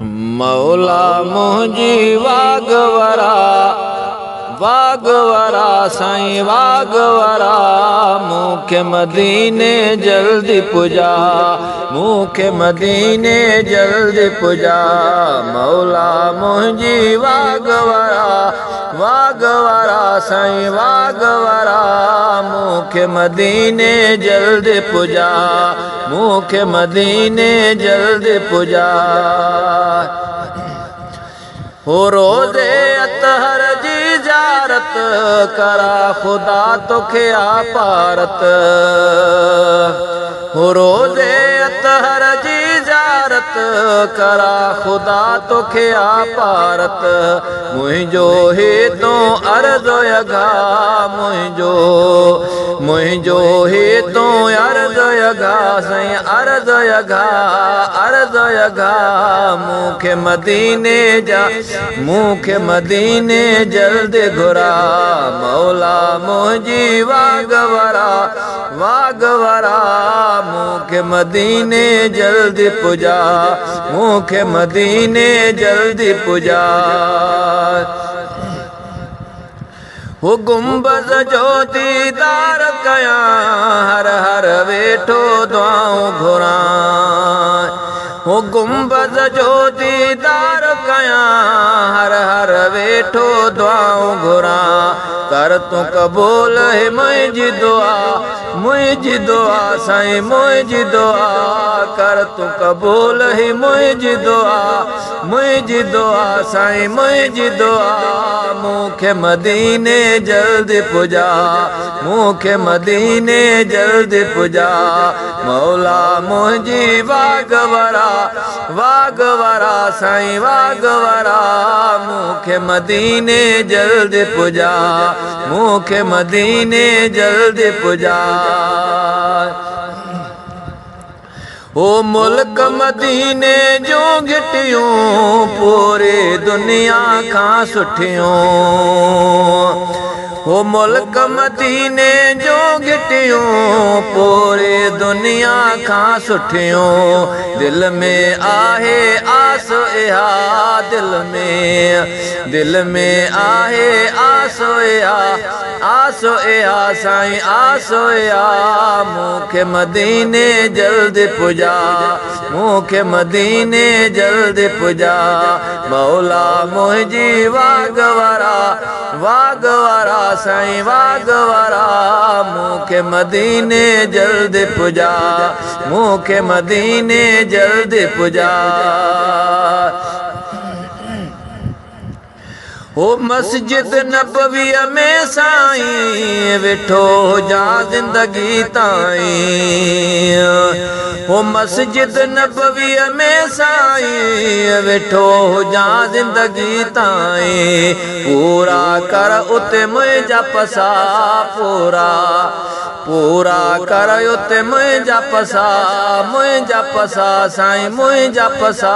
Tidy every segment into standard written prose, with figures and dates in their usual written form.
मौला मुंहिंजी वागवरा वागवरा साईं वागवरा मूंखे मदीने जल्दी पुजा मूंखे मदीने जल्दी पुजा मौला मुंहिंजी वागवरा वागवरा साईं वागवरा मूंखे मदीने जल्दी पुजा मूंखे मदीने जल्दी पुजा हो रोज़े अतहर जी ज़ियारत करा खुदा तोखे आपारत हो रोज़े अतहर जी ज़ियारत करा खुदा तोखे आपारत मुंहिंजो ही तो अर्ज़ो यगा मुंहिंजो ही तो अर्ज़ो यगा साईं अर्ज़ो यगा मूंखे मदीने जा मूंखे मदीने जल्दी घुरा मौला मुंहिंजी वागवरा वागवरा मूंखे मदीने जल्दी पुजा मूंखे मदीने जल्दी पुजा हो गुंबद जो दीदार कया हर हर वेठो दुआऊं घुरा हो गुंबद जो दीदार कया हर हर वेठो दुआऊं घुरा कर तूं कबूल है मुंहिंजी दुआ साईं मुंहिंजी दुआ कर तूं कबूल है मुंहिंजी दुआ साईं मुंहिंजी दुआ मूंखे मदीने जल्दी पुजा मूंखे मदीने जल्दी पुजा मौला मुंहिंजी वागवरा वागवरा साईं वागवरा मूंखे मदीने जल्दी पुजा मूंखे मदीने जल्दी पुजा ओ मुल्क मदीने जो घिटियूं पूरे दुनिया खां सुठियूं ओ मुल्क मदीने जो घिटियूं पूरे दुनिया खां सुठियूं दिल में आहे आस इहा दिल में आहे आस इहा साईं आस इहा मूंखे मदीने जल्दी पुजा मूंखे मदीने जल्दी पुजा मौला मुंहिंजी वागवरा वागवरा साईं वागवरा मूंखे मदीने जल्दी पुजा मूंखे मदीने जल्दी पुजा ओ मस्जिद नबवीअ में साईं वेठो जा ज़िंदगी ताईं ओ मस्जिद नबवीअ में साईं वेठो जा ज़िंदगी ताईं पूरा कर उते मुंहिंजा पसा पूरा कर उते मुंहिंजा पसा साईं मुंहिंजा पसा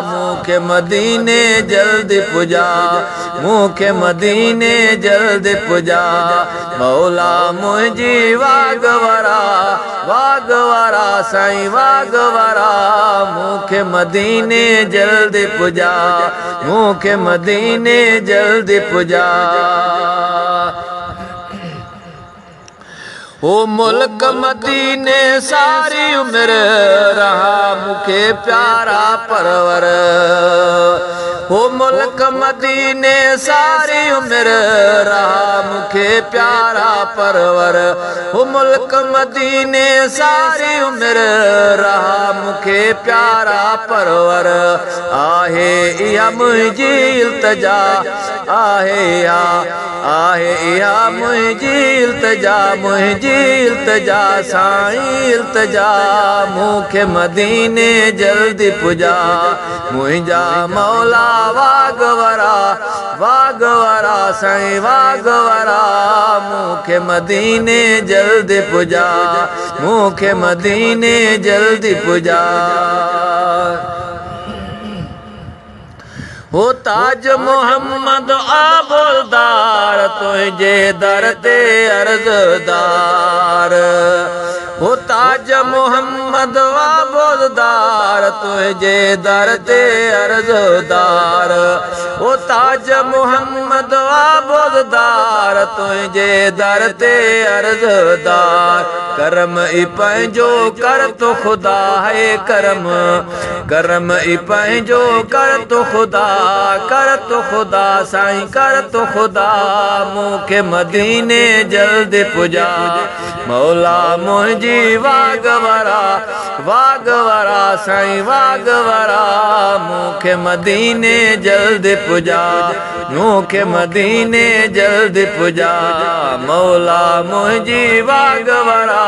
मूंखे मदीने जल्दी पुजा मूंखे मदीने जल्दी पुजा मौला मुंहिंजी वागवरा वागवरा साईं वागवरा मूंखे मदीने जल्दी पुजा मूंखे मदीने जल्दी पुजा ओ मुल्क मदीने सारी उम्र रहा मूंखे प्यारा परवर ओ मुल्क मदीने सारी उम्र रहा मूंखे प्यारा परवर ओ मुल्क मदीने सारी उम्र रहा मूंखे प्यारा परवर आहे इहा मुंहिंजी इल्तिजा आहे इहा मुंहिंजी इल्तिजा साईं इल्तिजा मूंखे मदीने जल्दी पुजा मुंहिंजा मौला वागवरा वागवरा साईं वागवरा मूंखे मदीने जल्दी पुजा मूंखे मदीने जल्दी पुजा हो ताज मोहम्मद आबोलदार तुझे दर ते अर्ज़दार हो ताज मोहम्मद आबोदार तुझे दर ते अर्ज़दार हो ताज मोहम्मद आबोदार तुझे दर ते अर्ज़दार करम ई पंहिंजो कर तो खुदा है करम करम ई पंहिंजो कर तो खुदा साईं कर तो खुदा मूंखे मदीने जल्दी पुजा मौला मुंहिंजी वागवरा साईं वागवरा मूंखे मदीने जल्दी पुजा मूंखे मदीने जल्दी पुजा मौला मुंहिंजी वागवरा